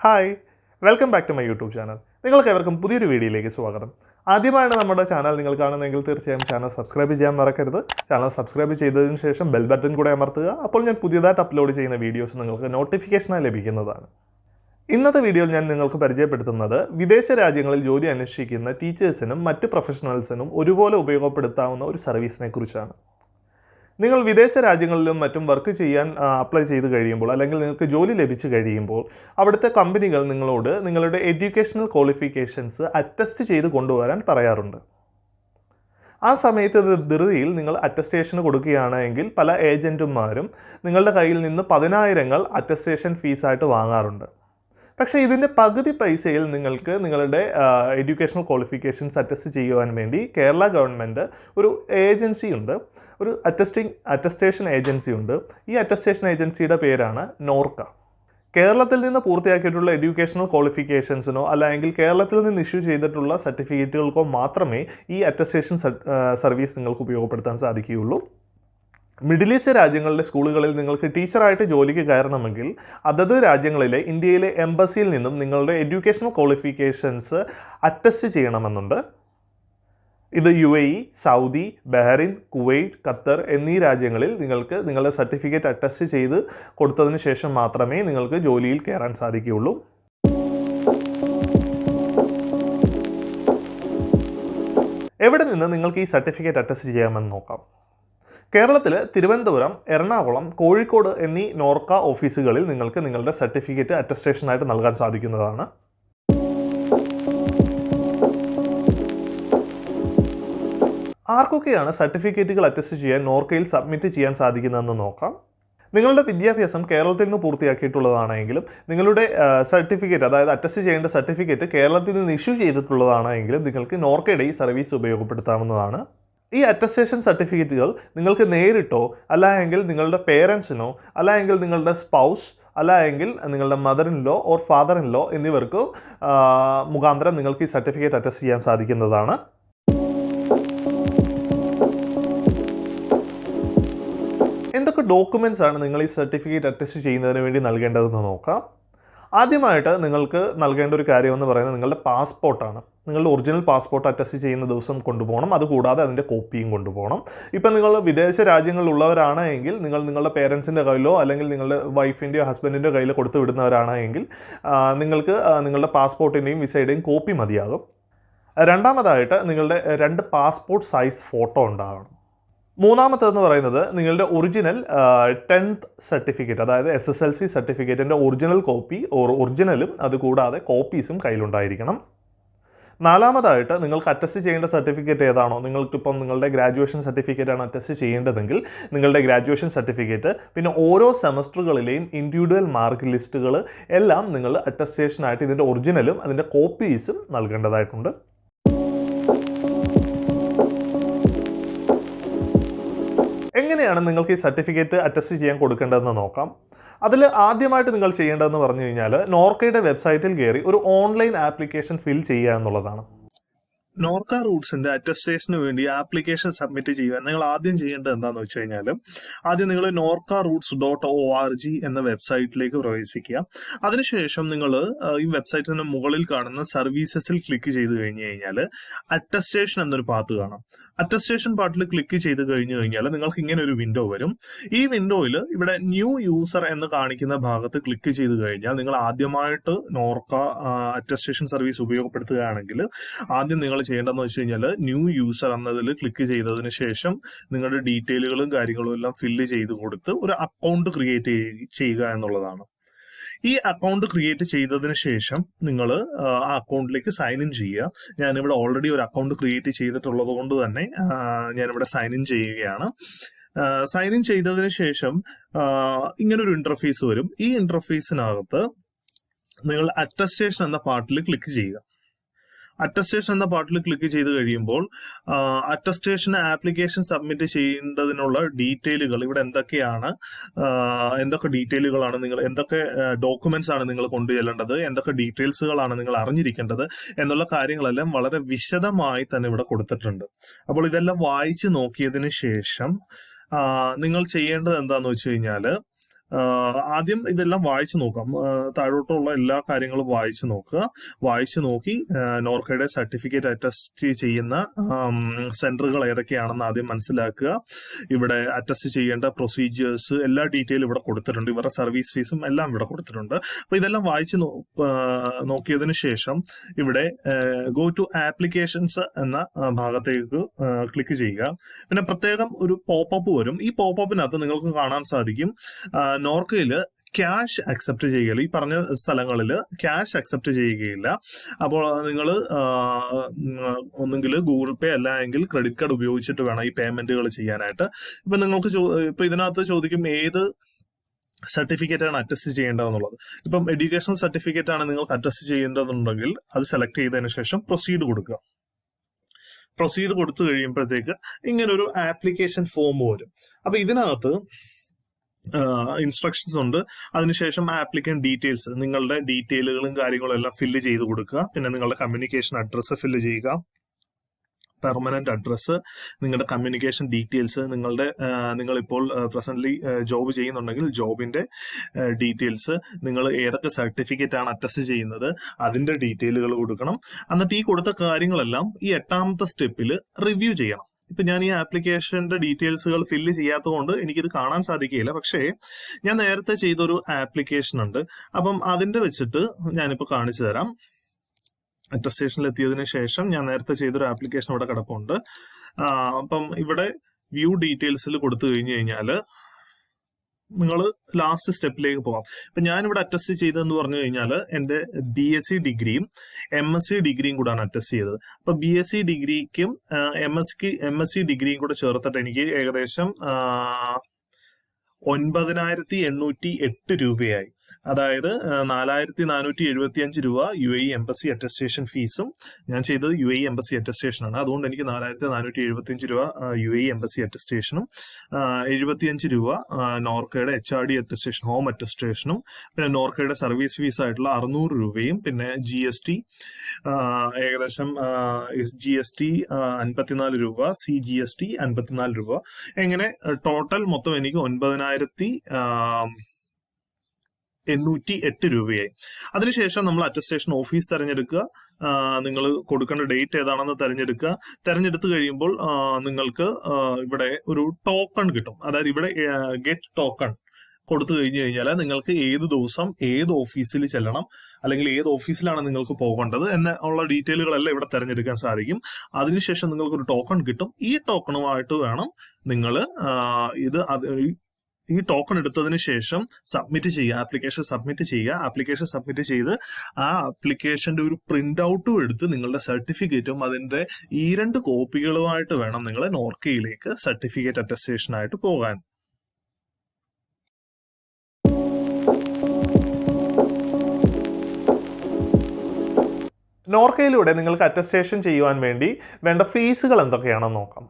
Hi, welcome back to my YouTube channel. നിങ്ങൾക്ക് ഏവർക്കും പുതിയൊരു വീഡിയോയിലേക്ക് സ്വാഗതം. ആദ്യമായാണ് നമ്മുടെ ചാനൽ നിങ്ങൾ കാണുന്നതെങ്കിൽ തീർച്ചയായും ചാനൽ സബ്സ്ക്രൈബ് ചെയ്യാൻ മറക്കരുത്. ചാനൽ സബ്സ്ക്രൈബ് ചെയ്തതിന് ശേഷം ബെൽ ബട്ടൺ കൂടെ അമർത്തുക. അപ്പോൾ ഞാൻ പുതിയതായിട്ട് അപ്ലോഡ് ചെയ്യുന്ന വീഡിയോസ് നിങ്ങൾക്ക് നോട്ടിഫിക്കേഷനായി ലഭിക്കുന്നതാണ്. ഇന്നത്തെ വീഡിയോയിൽ ഞാൻ നിങ്ങൾക്ക് പരിചയപ്പെടുത്തുന്നത് വിദേശ രാജ്യങ്ങളിൽ ജോലി അന്വേഷിക്കുന്ന ടീച്ചേഴ്സിനും മറ്റ് പ്രൊഫഷണൽസിനും ഒരുപോലെ ഉപയോഗപ്പെടുത്താവുന്ന ഒരു സർവീസിനെ കുറിച്ചാണ്. നിങ്ങൾ വിദേശ രാജ്യങ്ങളിലും മറ്റും വർക്ക് ചെയ്യാൻ അപ്ലൈ ചെയ്ത് കഴിയുമ്പോൾ അല്ലെങ്കിൽ നിങ്ങൾക്ക് ജോലി ലഭിച്ചു കഴിയുമ്പോൾ അവിടുത്തെ കമ്പനികൾ നിങ്ങളോട് നിങ്ങളുടെ എഡ്യൂക്കേഷണൽ ക്വാളിഫിക്കേഷൻസ് അറ്റസ്റ്റ് ചെയ്ത് കൊണ്ടുവരാൻ പറയാറുണ്ട്. ആ സമയത്ത് ധൃതിയിൽ നിങ്ങൾ അറ്റസ്റ്റേഷന് കൊടുക്കുകയാണെങ്കിൽ പല ഏജൻറ്റുമാരും നിങ്ങളുടെ കയ്യിൽ നിന്ന് 10,000 അറ്റസ്റ്റേഷൻ ഫീസായിട്ട് വാങ്ങാറുണ്ട്. പക്ഷേ ഇതിൻ്റെ പകുതി പൈസയിൽ നിങ്ങൾക്ക് നിങ്ങളുടെ എഡ്യൂക്കേഷണൽ ക്വാളിഫിക്കേഷൻസ് അറ്റസ്റ്റ് ചെയ്യുവാൻ വേണ്ടി കേരള ഗവൺമെൻറ് ഒരു ഏജൻസി ഉണ്ട്, ഒരു അറ്റസ്റ്റേഷൻ ഏജൻസി ഉണ്ട്. ഈ അറ്റസ്റ്റേഷൻ ഏജൻസിയുടെ പേരാണ് നോർക്ക. കേരളത്തിൽ നിന്ന് പൂർത്തിയാക്കിയിട്ടുള്ള എഡ്യൂക്കേഷണൽ ക്വാളിഫിക്കേഷൻസിനോ അല്ലെങ്കിൽ കേരളത്തിൽ നിന്ന് ഇഷ്യൂ ചെയ്തിട്ടുള്ള സർട്ടിഫിക്കറ്റുകൾക്കോ മാത്രമേ ഈ അറ്റസ്റ്റേഷൻ സർവീസ് നിങ്ങൾക്ക് ഉപയോഗപ്പെടുത്താൻ സാധിക്കുകയുള്ളൂ. മിഡിൽ ഈസ്റ്റ് രാജ്യങ്ങളിലെ സ്കൂളുകളിൽ നിങ്ങൾക്ക് ടീച്ചറായിട്ട് ജോലിക്ക് കയറണമെങ്കിൽ അതത് രാജ്യങ്ങളിലെ ഇന്ത്യയിലെ എംബസിയിൽ നിന്നും നിങ്ങളുടെ എഡ്യൂക്കേഷണൽ ക്വാളിഫിക്കേഷൻസ് അറ്റസ്റ്റ് ചെയ്യണമെന്നുണ്ട്. ഇത് UAE, Saudi, Bahrain, Kuwait, Qatar എന്നീ രാജ്യങ്ങളിൽ നിങ്ങൾക്ക് നിങ്ങളുടെ സർട്ടിഫിക്കറ്റ് അറ്റസ്റ്റ് ചെയ്ത് കൊടുത്തതിന് ശേഷം മാത്രമേ നിങ്ങൾക്ക് ജോലിയിൽ കയറാൻ സാധിക്കുകയുള്ളൂ. എവിടെ നിന്ന് നിങ്ങൾക്ക് ഈ സർട്ടിഫിക്കറ്റ് അറ്റസ്റ്റ് ചെയ്യാമെന്ന് നോക്കാം. കേരളത്തിൽ തിരുവനന്തപുരം, എറണാകുളം, കോഴിക്കോട് എന്നീ നോർക്ക ഓഫീസുകളിൽ നിങ്ങൾക്ക് നിങ്ങളുടെ സർട്ടിഫിക്കറ്റ് അറ്റസ്റ്റേഷനായിട്ട് നൽകാൻ സാധിക്കുന്നതാണ്. ആർക്കൊക്കെയാണ് സർട്ടിഫിക്കറ്റുകൾ അറ്റസ്റ്റ് ചെയ്യാൻ നോർക്കയിൽ സബ്മിറ്റ് ചെയ്യാൻ സാധിക്കുന്നതെന്ന് നോക്കാം. നിങ്ങളുടെ വിദ്യാഭ്യാസം കേരളത്തിൽ നിന്ന് പൂർത്തിയാക്കിയിട്ടുള്ളതാണെങ്കിലും നിങ്ങളുടെ സർട്ടിഫിക്കറ്റ്, അതായത് അറ്റസ്റ്റ് ചെയ്യേണ്ട സർട്ടിഫിക്കറ്റ് കേരളത്തിൽ നിന്ന് ഇഷ്യൂ ചെയ്തിട്ടുള്ളതാണെങ്കിലും നിങ്ങൾക്ക് നോർക്കയുടെ ഈ സർവീസ് ഉപയോഗപ്പെടുത്താവുന്നതാണ്. ഈ അറ്റസ്റ്റേഷൻ സർട്ടിഫിക്കറ്റുകൾ നിങ്ങൾക്ക് നേരിട്ടോ അല്ലെങ്കിൽ നിങ്ങളുടെ പേരൻസിനോ അല്ലെങ്കിൽ നിങ്ങളുടെ സ്പൗസ് അല്ലെങ്കിൽ നിങ്ങളുടെ mother in law or father in law എന്നിവർക്ക് മുഖാന്തരം നിങ്ങൾക്ക് ഈ സർട്ടിഫിക്കറ്റ് അറ്റസ്റ്റ് ചെയ്യാൻ സാധിക്കുന്നതാണ്. എന്തൊക്കെ ഡോക്യുമെൻറ്റ്സ് ആണ് നിങ്ങൾ ഈ സർട്ടിഫിക്കറ്റ് അറ്റസ്റ്റ് ചെയ്യുന്നതിന് വേണ്ടി നൽകേണ്ടതെന്ന് നോക്കാം. ആദ്യമായിട്ട് നിങ്ങൾക്ക് നൽകേണ്ട ഒരു കാര്യമെന്ന് പറയുന്നത് നിങ്ങളുടെ പാസ്പോർട്ടാണ്. നിങ്ങളുടെ ഒറിജിനൽ പാസ്പോർട്ട് അറ്റസ്റ്റ് ചെയ്യുന്ന ദിവസം കൊണ്ടുപോകണം. അതുകൂടാതെ അതിൻ്റെ കോപ്പിയും കൊണ്ടുപോകണം. ഇപ്പം നിങ്ങൾ വിദേശ രാജ്യങ്ങളിലുള്ളവരാണ് എങ്കിൽ നിങ്ങൾ നിങ്ങളുടെ പേരൻസിൻ്റെ കയ്യിലോ അല്ലെങ്കിൽ നിങ്ങളുടെ വൈഫിൻ്റെയോ ഹസ്ബൻഡിൻ്റെ കയ്യിലോ കൊടുത്തു വിടുന്നവരാണ് എങ്കിൽ നിങ്ങൾക്ക് നിങ്ങളുടെ പാസ്പോർട്ടിൻ്റെയും വിസയുടെയും കോപ്പി മതിയാകും. രണ്ടാമതായിട്ട് നിങ്ങളുടെ 2 പാസ്പോർട്ട് സൈസ് ഫോട്ടോ ഉണ്ടാകണം. മൂന്നാമത്തേതെന്ന് പറയുന്നത് നിങ്ങളുടെ ഒറിജിനൽ 10th സർട്ടിഫിക്കറ്റ്, അതായത് SSLC സർട്ടിഫിക്കറ്റിൻ്റെ ഒറിജിനൽ കോപ്പി ഒറിജിനലും അതുകൂടാതെ കോപ്പീസും കയ്യിലുണ്ടായിരിക്കണം. നാലാമതായിട്ട് നിങ്ങൾക്ക് അറ്റസ്റ്റ് ചെയ്യേണ്ട സർട്ടിഫിക്കറ്റ് ഏതാണോ, നിങ്ങൾക്കിപ്പം നിങ്ങളുടെ ഗ്രാജുവേഷൻ സർട്ടിഫിക്കറ്റാണ് അറ്റസ്റ്റ് ചെയ്യേണ്ടതെങ്കിൽ നിങ്ങളുടെ ഗ്രാജുവേഷൻ സർട്ടിഫിക്കറ്റ്, പിന്നെ ഓരോ സെമസ്റ്ററുകളിലെയും ഇൻഡിവിജ്വൽ മാർക്ക് ലിസ്റ്റുകൾ എല്ലാം നിങ്ങൾ അറ്റസ്റ്റേഷനായിട്ട് ഇതിൻ്റെ ഒറിജിനലും അതിൻ്റെ കോപ്പീസും നൽകേണ്ടതായിട്ടുണ്ട്. എങ്ങനെയാണ് നിങ്ങൾക്ക് ഈ സർട്ടിഫിക്കറ്റ് അറ്റസ്റ്റ് ചെയ്യാൻ കൊടുക്കേണ്ടതെന്ന് നോക്കാം. അതിൽ ആദ്യമായിട്ട് നിങ്ങൾ ചെയ്യേണ്ടതെന്ന് പറഞ്ഞു കഴിഞ്ഞാൽ നോർക്കയുടെ വെബ്സൈറ്റിൽ കയറി ഒരു ഓൺലൈൻ ആപ്ലിക്കേഷൻ ഫിൽ ചെയ്യുക എന്നുള്ളതാണ്. നോർക്ക റൂട്ട്സിന്റെ അറ്റസ്റ്റേഷന് വേണ്ടി ആപ്ലിക്കേഷൻ സബ്മിറ്റ് ചെയ്യുക. നിങ്ങൾ ആദ്യം ചെയ്യേണ്ടത് എന്താണെന്ന് വെച്ച് കഴിഞ്ഞാൽ ആദ്യം നിങ്ങൾ norkaroots.org എന്ന വെബ്സൈറ്റിലേക്ക് പ്രവേശിക്കുക. അതിനുശേഷം നിങ്ങൾ ഈ വെബ്സൈറ്റിന് മുകളിൽ കാണുന്ന സർവീസസിൽ ക്ലിക്ക് ചെയ്ത് കഴിഞ്ഞ് കഴിഞ്ഞാൽ അറ്റസ്റ്റേഷൻ എന്നൊരു പാർട്ട് കാണാം. അറ്റസ്റ്റേഷൻ പാർട്ടിൽ ക്ലിക്ക് ചെയ്ത് കഴിഞ്ഞ് കഴിഞ്ഞാൽ നിങ്ങൾക്ക് ഇങ്ങനെ ഒരു വിൻഡോ വരും. ഈ വിൻഡോയിൽ ഇവിടെ ന്യൂ യൂസർ എന്ന് കാണിക്കുന്ന ഭാഗത്ത് ക്ലിക്ക് ചെയ്ത് കഴിഞ്ഞാൽ നിങ്ങൾ ആദ്യമായിട്ട് നോർക്ക അറ്റസ്റ്റേഷൻ സർവീസ് ഉപയോഗപ്പെടുത്തുകയാണെങ്കിൽ ആദ്യം നിങ്ങൾ ചെയ്യേണ്ടതെന്ന് വെച്ച് കഴിഞ്ഞാൽ ന്യൂ യൂസർ എന്നതിൽ ക്ലിക്ക് ചെയ്തതിന് ശേഷം നിങ്ങളുടെ ഡീറ്റെയിലുകളും കാര്യങ്ങളും എല്ലാം ഫില്ല് ചെയ്ത് കൊടുത്ത് ഒരു അക്കൗണ്ട് ക്രിയേറ്റ് ചെയ്യുക എന്നുള്ളതാണ്. ഈ അക്കൗണ്ട് ക്രിയേറ്റ് ചെയ്തതിന് ശേഷം നിങ്ങൾ ആ അക്കൗണ്ടിലേക്ക് സൈൻ ഇൻ ചെയ്യുക. ഞാനിവിടെ ഓൾറെഡി ഒരു അക്കൗണ്ട് ക്രിയേറ്റ് ചെയ്തിട്ടുള്ളത് കൊണ്ട് തന്നെ ഞാനിവിടെ സൈൻ ഇൻ ചെയ്യുകയാണ്. സൈൻ ഇൻ ചെയ്തതിന് ശേഷം ഇങ്ങനൊരു ഇന്റർഫേസ് വരും. ഈ ഇന്റർഫേസിനകത്ത് നിങ്ങൾ അറ്റസ്റ്റേഷൻ എന്ന പാർട്ടിൽ ക്ലിക്ക് ചെയ്യുക. അറ്റസ്റ്റേഷൻ എന്ന പാർട്ടിൽ ക്ലിക്ക് ചെയ്ത് കഴിയുമ്പോൾ അറ്റസ്റ്റേഷൻ ആപ്ലിക്കേഷൻ സബ്മിറ്റ് ചെയ്യേണ്ടതിനുള്ള ഡീറ്റെയിലുകൾ ഇവിടെ എന്തൊക്കെ ഡീറ്റെയിലുകളാണ് നിങ്ങൾ, എന്തൊക്കെ ഡോക്യുമെന്റ്സ് ആണ് നിങ്ങൾ കൊണ്ടുചെല്ലേണ്ടത്, എന്തൊക്കെ ഡീറ്റെയിൽസുകളാണ് നിങ്ങൾ അറിഞ്ഞിരിക്കേണ്ടത് എന്നുള്ള കാര്യങ്ങളെല്ലാം വളരെ വിശദമായി തന്നെ ഇവിടെ കൊടുത്തിട്ടുണ്ട്. അപ്പോൾ ഇതെല്ലാം വായിച്ച് നോക്കിയതിന് ശേഷം നിങ്ങൾ ചെയ്യേണ്ടത് എന്താണെന്ന് വെച്ച് കഴിഞ്ഞാൽ ആദ്യം ഇതെല്ലാം വായിച്ചു നോക്കാം. താഴോട്ടുള്ള എല്ലാ കാര്യങ്ങളും വായിച്ചു നോക്കുക. വായിച്ചു നോക്കി നോർക്കയുടെ സർട്ടിഫിക്കറ്റ് അറ്റസ്റ്റ് ചെയ്യുന്ന സെന്ററുകൾ ഏതൊക്കെയാണെന്ന് ആദ്യം മനസ്സിലാക്കുക. ഇവിടെ അറ്റസ്റ്റ് ചെയ്യേണ്ട പ്രൊസീജിയേഴ്സ് എല്ലാ ഡീറ്റെയിലും ഇവിടെ കൊടുത്തിട്ടുണ്ട്. ഇവരുടെ സർവീസ് ഫീസും എല്ലാം ഇവിടെ കൊടുത്തിട്ടുണ്ട്. അപ്പോൾ ഇതെല്ലാം വായിച്ച് നോക്കിയതിന് ശേഷം ഇവിടെ ഗോ ടു ആപ്ലിക്കേഷൻസ് എന്ന ഭാഗത്തേക്ക് ക്ലിക്ക് ചെയ്യുക. പിന്നെ പ്രത്യേകം ഒരു പോപ്പപ്പ് വരും. ഈ പോപ്പപ്പിനകത്ത് നിങ്ങൾക്ക് കാണാൻ സാധിക്കും നോർക്കയിൽ ക്യാഷ് അക്സെപ്റ്റ് ചെയ്യുകയില്ല. ഈ പറഞ്ഞ സ്ഥലങ്ങളിൽ ക്യാഷ് അക്സെപ്റ്റ് ചെയ്യുകയില്ല. അപ്പോൾ നിങ്ങൾ ഒന്നെങ്കിൽ ഗൂഗിൾ പേ അല്ലെങ്കിൽ ക്രെഡിറ്റ് കാർഡ് ഉപയോഗിച്ചിട്ട് വേണം ഈ പേയ്മെന്റുകൾ ചെയ്യാനായിട്ട്. ഇപ്പം നിങ്ങൾക്ക് ഇപ്പം ഇതിനകത്ത് ചോദിക്കും ഏത് സർട്ടിഫിക്കറ്റ് ആണ് അറ്റസ്റ്റ് ചെയ്യേണ്ടതെന്നുള്ളത്. ഇപ്പം എഡ്യൂക്കേഷണൽ സർട്ടിഫിക്കറ്റ് ആണ് നിങ്ങൾക്ക് അറ്റസ്റ്റ് ചെയ്യേണ്ടതെന്നുണ്ടെങ്കിൽ അത് സെലക്ട് ചെയ്തതിന് ശേഷം പ്രൊസീഡ് കൊടുക്കുക. പ്രൊസീഡ് കൊടുത്തു കഴിയുമ്പോഴത്തേക്ക് ഇങ്ങനൊരു ആപ്ലിക്കേഷൻ ഫോം വരും. അപ്പൊ ഇതിനകത്ത് ഇൻസ്ട്രക്ഷൻസ് ഉണ്ട്. അതിനുശേഷം ആപ്ലിക്കന്റ് ഡീറ്റെയിൽസ്, നിങ്ങളുടെ ഡീറ്റെയിലുകളും കാര്യങ്ങളും എല്ലാം ഫില്ല് ചെയ്ത് കൊടുക്കുക. പിന്നെ നിങ്ങളുടെ കമ്മ്യൂണിക്കേഷൻ അഡ്രസ്സ് ഫില്ല് ചെയ്യുക, പെർമനന്റ് അഡ്രസ്സ്, നിങ്ങളുടെ കമ്മ്യൂണിക്കേഷൻ ഡീറ്റെയിൽസ്, നിങ്ങളിപ്പോൾ പ്രസന്റ്ലി ജോബ് ചെയ്യുന്നുണ്ടെങ്കിൽ ജോബിന്റെ ഡീറ്റെയിൽസ്, നിങ്ങൾ ഏതൊക്കെ സർട്ടിഫിക്കറ്റ് ആണ് അറ്റസ്റ്റ് ചെയ്യുന്നത് അതിന്റെ ഡീറ്റെയിലുകൾ കൊടുക്കണം. എന്നിട്ട് ഈ കൊടുത്ത കാര്യങ്ങളെല്ലാം ഈ 8ാമത്തെ സ്റ്റെപ്പിൽ റിവ്യൂ ചെയ്യണം. ഇപ്പൊ ഞാൻ ഈ ആപ്ലിക്കേഷന്റെ ഡീറ്റെയിൽസുകൾ ഫില്ല് ചെയ്യാത്തതുകൊണ്ട് എനിക്കിത് കാണാൻ സാധിക്കുകയില്ല. പക്ഷേ ഞാൻ നേരത്തെ ചെയ്തൊരു ആപ്ലിക്കേഷൻ ഉണ്ട്. അപ്പം അതിന്റെ വെച്ചിട്ട് ഞാനിപ്പോൾ കാണിച്ചു തരാം. അറ്റസ്റ്റേഷനിൽ എത്തിയതിനു ശേഷം ഞാൻ നേരത്തെ ചെയ്തൊരു ആപ്ലിക്കേഷൻ ഇവിടെ കിടപ്പുണ്ട്. അപ്പം ഇവിടെ വ്യൂ ഡീറ്റെയിൽസിൽ കൊടുത്തു കഴിഞ്ഞു കഴിഞ്ഞാൽ നിങ്ങൾ ലാസ്റ്റ് സ്റ്റെപ്പിലേക്ക് പോകാം. ഇപ്പൊ ഞാനിവിടെ അറ്റസ്റ്റ് ചെയ്തതെന്ന് പറഞ്ഞു കഴിഞ്ഞാൽ എൻ്റെ BSc ഡിഗ്രിയും MSc ഡിഗ്രിയും കൂടാണ് അറ്റസ്റ്റ് ചെയ്തത്. അപ്പൊ BSc ഡിഗ്രിക്കും MSc ഡിഗ്രിയും കൂടെ ചേർത്തിട്ട് എനിക്ക് ഏകദേശം 9,808 രൂപയായി. അതായത് 4,475 രൂപ UAE എംബസി അറ്റസ്റ്റേഷൻ ഫീസും. ഞാൻ ചെയ്തത് UAE എംബസി അറ്റസ്റ്റേഷൻ ആണ്. അതുകൊണ്ട് എനിക്ക് 4,475 രൂപ UAE എംബസി അറ്റസ്റ്റേഷനും 75 രൂപ നോർക്കയുടെ HRD അറ്റസ്റ്റേഷൻ ഹോം അറ്റസ്റ്റേഷനും പിന്നെ നോർക്കയുടെ സർവീസ് ഫീസ് ആയിട്ടുള്ള 600 രൂപയും പിന്നെ GST ഏകദേശം GST 54 രൂപ, CGST 54 രൂപ. എങ്ങനെ ടോട്ടൽ മൊത്തം എനിക്ക് 9,808 രൂപയായി. അതിനുശേഷം നമ്മൾ അറ്റസ്റ്റേഷൻ ഓഫീസ് തെരഞ്ഞെടുക്കുക. നിങ്ങൾ കൊടുക്കേണ്ട ഡേറ്റ് ഏതാണെന്ന് തെരഞ്ഞെടുത്ത് കഴിയുമ്പോൾ നിങ്ങൾക്ക് ഇവിടെ ഒരു ടോക്കൺ കിട്ടും. അതായത് ഇവിടെ ഗെറ്റ് ടോക്കൺ കൊടുത്തു കഴിഞ്ഞു കഴിഞ്ഞാൽ നിങ്ങൾക്ക് ഏത് ദിവസം ഏത് ഓഫീസിൽ ചെല്ലണം അല്ലെങ്കിൽ ഏത് ഓഫീസിലാണ് നിങ്ങൾക്ക് പോകേണ്ടത് എന്നുള്ള ഡീറ്റെയിലുകളെല്ലാം ഇവിടെ തിരഞ്ഞെടുക്കാൻ സാധിക്കും. അതിനുശേഷം നിങ്ങൾക്ക് ഒരു ടോക്കൺ കിട്ടും. ഈ ടോക്കണുമായിട്ട് വേണം നിങ്ങൾ ഈ ടോക്കൺ എടുത്തതിന് ശേഷം സബ്മിറ്റ് ചെയ്യുക, ആപ്ലിക്കേഷൻ സബ്മിറ്റ് ചെയ്യുക. ആപ്ലിക്കേഷൻ സബ്മിറ്റ് ചെയ്ത് ആ ആപ്ലിക്കേഷന്റെ ഒരു പ്രിന്റ് ഔട്ടും എടുത്ത് നിങ്ങളുടെ സർട്ടിഫിക്കറ്റും അതിന്റെ 2 കോപ്പികളുമായിട്ട് വേണം നിങ്ങൾ നോർക്കയിലേക്ക് സർട്ടിഫിക്കറ്റ് അറ്റസ്റ്റേഷനായിട്ട് പോകാൻ. നോർക്കയിലൂടെ നിങ്ങൾക്ക് അറ്റസ്റ്റേഷൻ ചെയ്യുവാൻ വേണ്ടി വേണ്ട ഫീസുകൾ എന്തൊക്കെയാണെന്ന് നോക്കാം.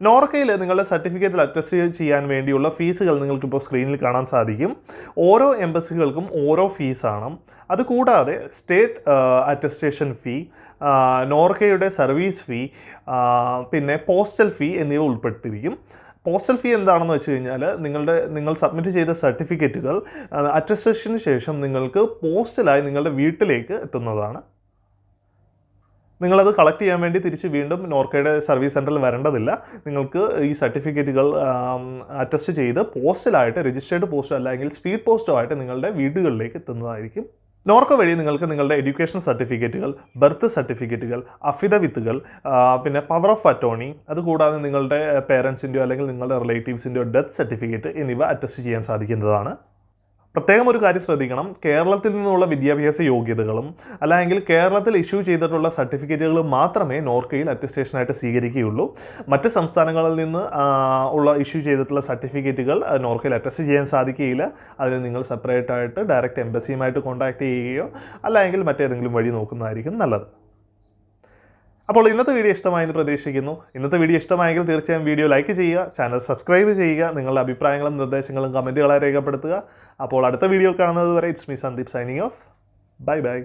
നോർക്കയിൽ നിങ്ങളുടെ സർട്ടിഫിക്കറ്റിൽ അറ്റസ്റ്റ് ചെയ്യാൻ വേണ്ടിയുള്ള ഫീസുകൾ നിങ്ങൾക്കിപ്പോൾ സ്ക്രീനിൽ കാണാൻ സാധിക്കും. ഓരോ എംബസികൾക്കും ഓരോ ഫീസാണ്. അതുകൂടാതെ സ്റ്റേറ്റ് അറ്റസ്റ്റേഷൻ ഫീ, നോർക്കയുടെ സർവീസ് ഫീ, പിന്നെ പോസ്റ്റൽ ഫീ എന്നിവ ഉൾപ്പെട്ടിരിക്കും. പോസ്റ്റൽ ഫീ എന്താണെന്ന് വെച്ച് കഴിഞ്ഞാൽ നിങ്ങൾ സബ്മിറ്റ് ചെയ്ത സർട്ടിഫിക്കറ്റുകൾ അറ്റസ്റ്റേഷന് ശേഷം നിങ്ങൾക്ക് പോസ്റ്റലായി നിങ്ങളുടെ വീട്ടിലേക്ക് എത്തുന്നതാണ്. നിങ്ങളത് കളക്ട് ചെയ്യാൻ വേണ്ടി തിരിച്ച് വീണ്ടും നോർക്കയുടെ സർവീസ് സെൻറ്ററിൽ വരേണ്ടതില്ല. നിങ്ങൾക്ക് ഈ സർട്ടിഫിക്കറ്റുകൾ അറ്റസ്റ്റ് ചെയ്ത് പോസ്റ്റലായിട്ട് രജിസ്റ്റേർഡ് പോസ്റ്റോ അല്ലെങ്കിൽ സ്പീഡ് പോസ്റ്റോ ആയിട്ട് നിങ്ങളുടെ വീടുകളിലേക്ക് എത്തുന്നതായിരിക്കും. നോർക്ക വഴി നിങ്ങൾക്ക് നിങ്ങളുടെ എഡ്യൂക്കേഷൻ സർട്ടിഫിക്കറ്റുകൾ, ബർത്ത് സർട്ടിഫിക്കറ്റുകൾ, അഫിഡവിത്തുകൾ, പിന്നെ പവർ ഓഫ് അറ്റോർണി, അതുകൂടാതെ നിങ്ങളുടെ പേരൻസിൻ്റെയോ അല്ലെങ്കിൽ നിങ്ങളുടെ റിലേറ്റീവ്സിൻ്റെയോ ഡെത്ത് സർട്ടിഫിക്കറ്റ് എന്നിവ അറ്റസ്റ്റ് ചെയ്യാൻ സാധിക്കുന്നതാണ്. പ്രത്യേകം ഒരു കാര്യം ശ്രദ്ധിക്കണം. കേരളത്തിൽ നിന്നുള്ള വിദ്യാഭ്യാസ യോഗ്യതകളും അല്ലെങ്കിൽ കേരളത്തിൽ ഇഷ്യൂ ചെയ്തിട്ടുള്ള സർട്ടിഫിക്കറ്റുകളും മാത്രമേ നോർക്കയിൽ അറ്റസ്റ്റേഷനായിട്ട് സ്വീകരിക്കുകയുള്ളൂ. മറ്റ് സംസ്ഥാനങ്ങളിൽ നിന്ന് ഉള്ള ഇഷ്യൂ ചെയ്തിട്ടുള്ള സർട്ടിഫിക്കറ്റുകൾ നോർക്കയിൽ അറ്റസ്റ്റ് ചെയ്യാൻ സാധിക്കുകയില്ല. അതിന് നിങ്ങൾ സെപ്പറേറ്റ് ആയിട്ട് ഡയറക്റ്റ് എംബസിയുമായിട്ട് കോൺടാക്ട് ചെയ്യുകയോ അല്ലെങ്കിൽ മറ്റേതെങ്കിലും വഴി നോക്കുന്നതായിരിക്കും നല്ലത്. അപ്പോൾ ഇന്നത്തെ വീഡിയോ ഇഷ്ടമായെന്ന് പ്രതീക്ഷിക്കുന്നു. ഇന്നത്തെ വീഡിയോ ഇഷ്ടമായെങ്കിൽ തീർച്ചയായും വീഡിയോ ലൈക്ക് ചെയ്യുക, ചാനൽ സബ്സ്ക്രൈബ് ചെയ്യുക, നിങ്ങളുടെ അഭിപ്രായങ്ങളും നിർദ്ദേശങ്ങളും കമൻറ്റുകളായി രേഖപ്പെടുത്തുക. അപ്പോൾ അടുത്ത വീഡിയോ കാണുന്നത് വരെ it's me Sandeep signing off. Bye bye.